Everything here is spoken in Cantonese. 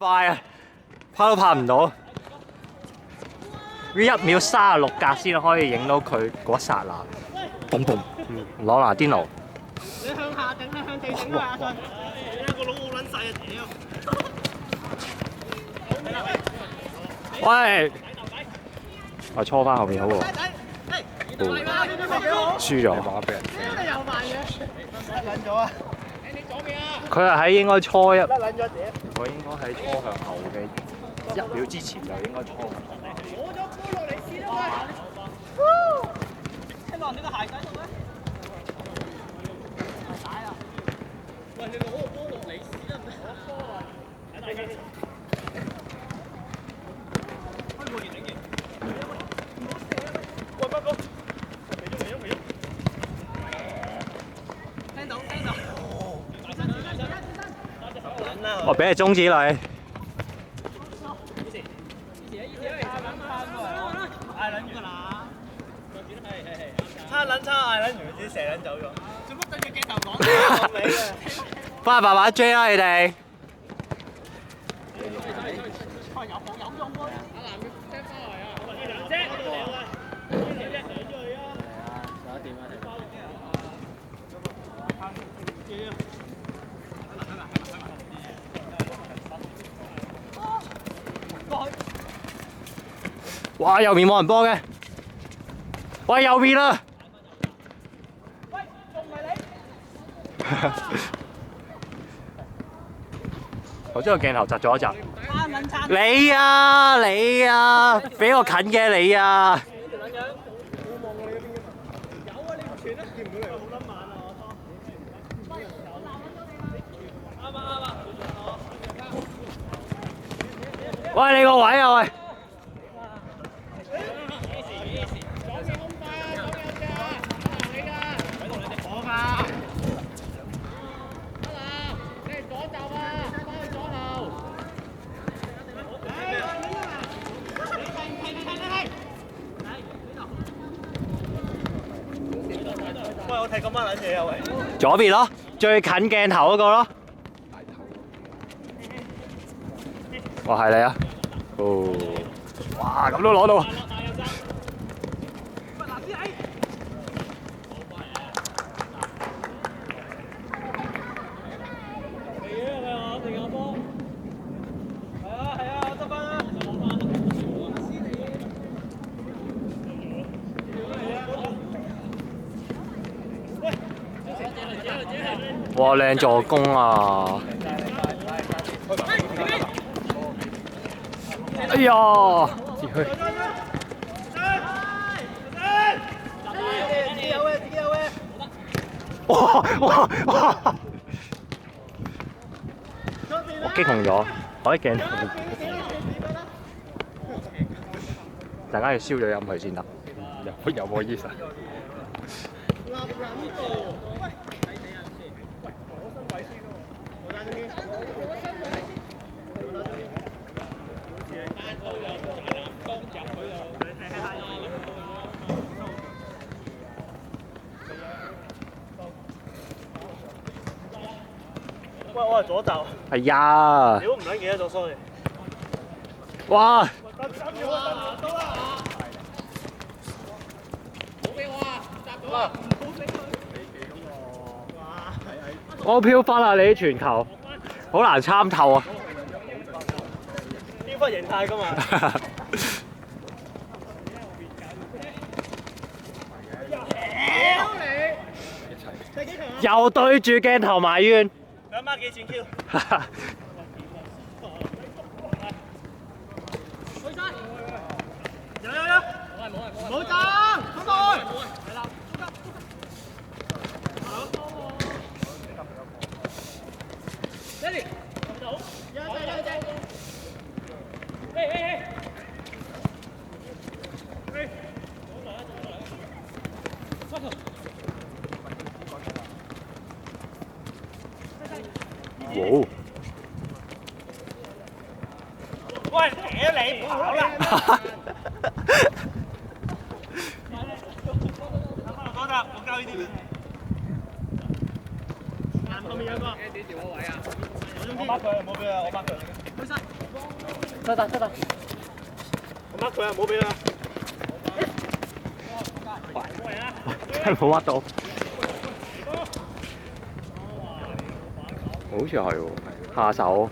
快啊！拍都拍唔到，呢1秒36格先可以影到佢嗰一剎那。嘣嘣，朗拿甸奴。你向下定係向地整啊？阿信，你個腦好撚細啊！屌！喂，我搓翻後面好喎。輸咗。又慢嘅，甩撚咗啊！你左邊啊！佢係喺應該搓一，甩撚咗屌！佢應該喺搓向後嘅1秒之前就應該搓。攞咗波落嚟試啦喂！聽落呢個鞋底度咧？鞋帶啊！喂，你攞個波落嚟試得唔得？攞波啊！開門頂住！喂，不過未喐。聽到。我俾你中指你。差嗌撚完自己射撚走咗。做乜對住鏡頭講你嘅？翻去慢慢追啦，你哋。有用喎！阿南要聽翻嚟啊！兩隻。哇！右面冇人幫嘅。喂，右面啊！喂，仲唔係你？頭先個鏡頭窒咗一窒。你啊！俾我近嘅你啊！有啊，你唔傳啊？見唔到你，好撚慢啊！我喂，你個位啊喂！喂，我睇咁乜撚嘢啊喂！左邊咯，最近鏡頭嗰個咯。哇，係你啊！哦，哇，咁都攞到。哇，靚助攻啊！哎呀！自己有嘅。哇！我擊控咗，我啲鏡頭。大家要燒咗飲佢先得。有冇意思啊？喂，我係左閘。係呀！屌唔撚記得咗 sorry。哇！到啦！冇俾我啊！閘到啊！唔好俾佢。我飄翻啦！你啲傳球好難參透啊！飄忽形態㗎嘛。又對住鏡頭埋怨。兩孖幾錢 Q？有，冇爭，出去。Ready，有一隻。嘿。哇！喂，屌你跑啦！嗰度，我交呢啲。後面有個。我 mark 佢，唔好俾佢，我 mark 佢。得得得得。我掹佢啊！唔好俾佢啊！真係冇屈到。好似係喎，下手。